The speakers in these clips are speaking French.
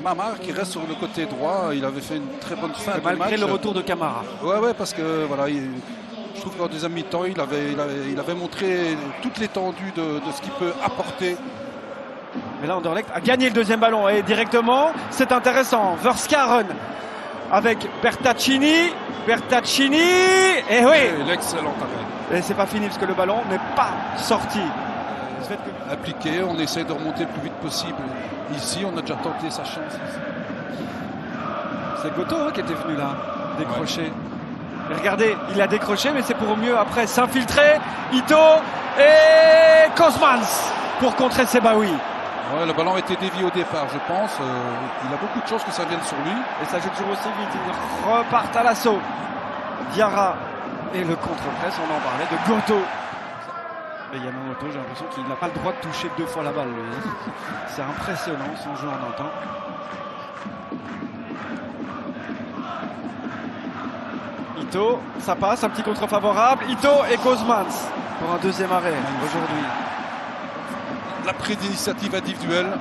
Mamar qui reste sur le côté droit. Il avait fait une très bonne fin de malgré match. le retour de Camara. Ouais, parce que voilà, je trouve qu'en deuxième mi-temps, il avait montré toute l'étendue de ce qu'il peut apporter. Mais là, Anderlecht a gagné le deuxième ballon et directement, c'est intéressant. Verskaren avec Bertaccini, et oui. L'excellent arrêt. Et c'est pas fini parce que le ballon n'est pas sorti. Appliqué, on essaie de remonter le plus vite possible. Ici, on a déjà tenté sa chance. C'est Goto qui était venu là, décrocher. Et regardez, il a décroché, mais c'est pour mieux après s'infiltrer. Ito et Kozmans pour contrer Sebaoui. Ouais, le ballon a été dévié au départ, je pense. Il a beaucoup de chances que ça vienne sur lui. Et ça joue toujours aussi vite. Ils repartent à l'assaut. Diarra et le contre-presse, on en parlait, de Goto. Et Yamamoto, j'ai l'impression qu'il n'a pas le droit de toucher 2 fois la balle. C'est impressionnant son jeu en un temps. Ito, ça passe, un petit contre favorable. Ito et Kozmans pour un deuxième arrêt aujourd'hui. La prise d'initiative individuelle.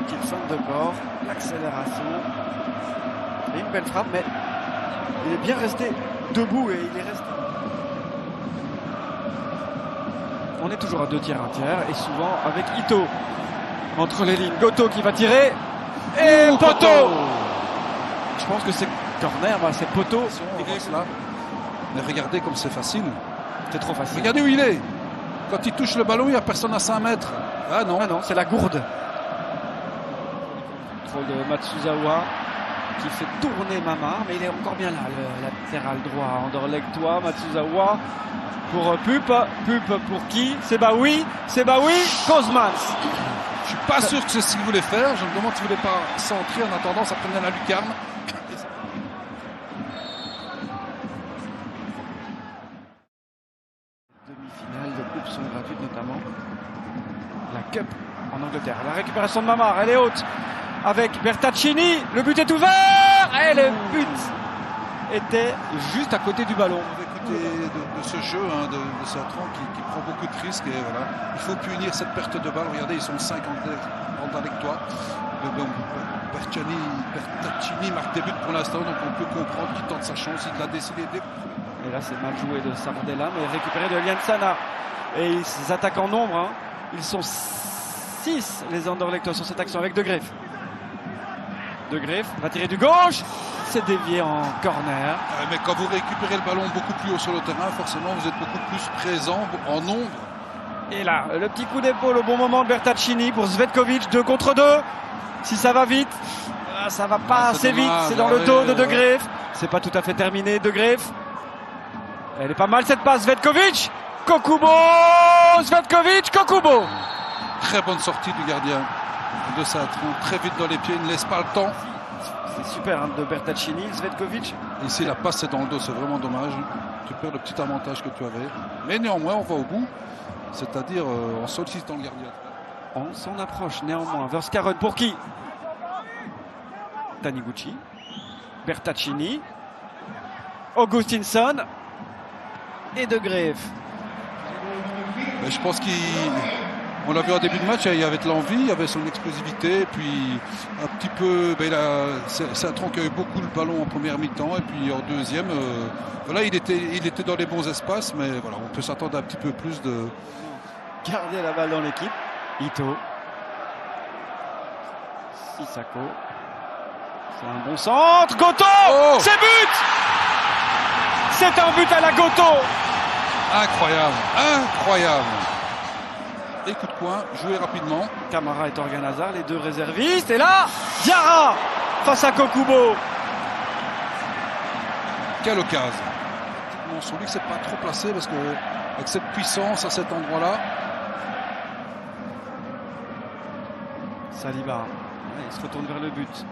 Petite feinte de bord, l'accélération. Et une belle frappe, mais il est bien resté debout et il est resté. On est toujours à 2 tiers, 1 tiers, et souvent avec Ito entre les lignes. Goto qui va tirer et poteau. Je pense que c'est corner, c'est poteau. Mais regardez comme c'est facile. C'est trop facile. Regardez où il est. Quand il touche le ballon, il n'y a personne à 5 mètres. Ah non, c'est la gourde. Contrôle de Matsuzawa qui fait tourner Mamar, mais il est encore bien là, le latéral droit. Anderlechtois, Matsuzawa pour Pup pour qui? Sebaoui, Kozmans. Je suis pas sûr que c'est ce qu'il voulait faire. Je me demande s'il voulait pas centrer. En attendant, ça prenait la lucarne. Demi-finale de coupe sont gratuites, notamment la Cup en Angleterre. La récupération de Mamar, elle est haute avec Bertaccini. Le but est ouvert et le but était juste à côté du ballon. De ce jeu, de Saint-Tron qui prend beaucoup de risques. Et voilà, il faut punir cette perte de balle. Regardez, ils sont 5 avec toi. Bertaccini marque des buts pour l'instant, donc on peut comprendre qu'il tente sa chance. Il l'a décidé. Et là, c'est mal joué de Sardella, mais récupéré de Liansana. Et ils attaquent en nombre. Ils sont 6 les Anderlechtois sur cette action avec De Greef. De Greef va tirer du gauche. C'est dévié en corner. Mais quand vous récupérez le ballon beaucoup plus haut sur le terrain, forcément vous êtes beaucoup plus présent en nombre. Et là, le petit coup d'épaule au bon moment de Bertaccini pour Zvetkovic, 2 contre 2. Si ça va vite, ça va pas assez vite. C'est dans le dos de De Greef. C'est pas tout à fait terminé, De Greef. Elle est pas mal cette passe, Zvetkovic. Kokubo, Zvetkovic, Kokubo. Très bonne sortie du gardien de Saint-Tron, très vite dans les pieds, il ne laisse pas le temps. C'est super de Bertaccini, Zvetkovic. Ici la passe est dans le dos, c'est vraiment dommage. Tu perds le petit avantage que tu avais. Mais néanmoins on va au bout, c'est-à-dire en sollicitant le gardien. On s'en approche néanmoins. Verskaren pour qui? Taniguchi, Bertaccini, Augustinsson et De Greef. Mais je pense qu'on l'a vu en début de match, il y avait de l'envie, il y avait son explosivité, et puis un petit peu, c'est un tronc qui a eu beaucoup le ballon en première mi-temps, et puis en deuxième, voilà, il était dans les bons espaces, mais voilà, on peut s'attendre à un petit peu plus de... Garder la balle dans l'équipe. Ito. Sissako. C'est un bon centre. Goto. Oh, c'est but. C'est un but à la Goto. Incroyable, incroyable. Et coup de poing, joué rapidement. Camara et Torgan Hazard, les 2 réservistes. Et là, Diarra face à Kokubo. Quelle occasion. On se dit que c'est pas trop placé parce que avec cette puissance à cet endroit-là. Saliba, il se retourne vers le but.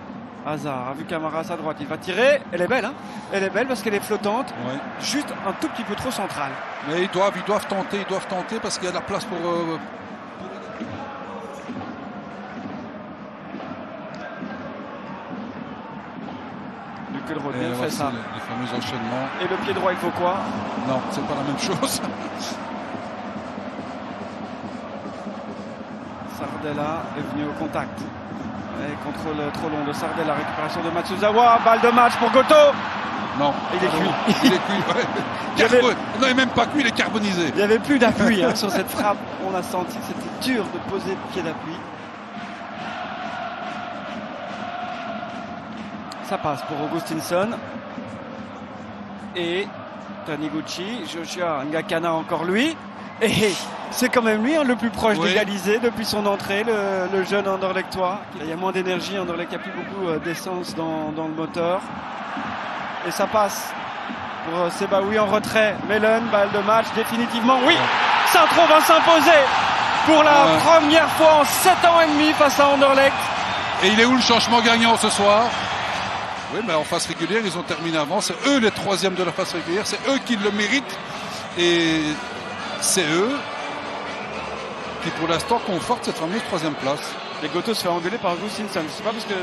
Hazard a vu Camara à sa droite, il va tirer. Elle est belle, Elle est belle parce qu'elle est flottante. Ouais. Juste un tout petit peu trop centrale. Mais ils doivent tenter parce qu'il y a de la place pour... Luc Rodney fait ça. Les fameux enchaînements. Et le pied droit, il faut quoi? Non, c'est pas la même chose. Sardella est venu au contact. Et contrôle trop long de Sardel, la récupération de Matsuzawa, balle de match pour Goto. Non. Il est cuit. Il est cuit, ouais. Non, il n'est même pas cuit, il est carbonisé. Il n'y avait plus d'appui sur cette frappe. On a senti que c'était dur de poser le pied d'appui. Ça passe pour Augustinson. Et Taniguchi, Joshua Ngakana encore lui. Et c'est quand même lui le plus proche d'égaliser depuis son entrée, le jeune Anderlechtois. Il y a moins d'énergie, Anderlecht n'a plus beaucoup d'essence dans le moteur. Et ça passe pour Sebaoui en retrait. Mellon, balle de match définitivement. Oui, Saint-Tron va s'imposer pour la première fois en 7 ans et demi face à Anderlecht. Et il est où le changement gagnant ce soir? Oui, mais en phase régulière, ils ont terminé avant. C'est eux les troisièmes de la phase régulière. C'est eux qui le méritent. Et c'est eux qui, pour l'instant, confortent cette fameuse troisième place. Et Goto se fait engueuler par Augustinson. Je sais pas parce que...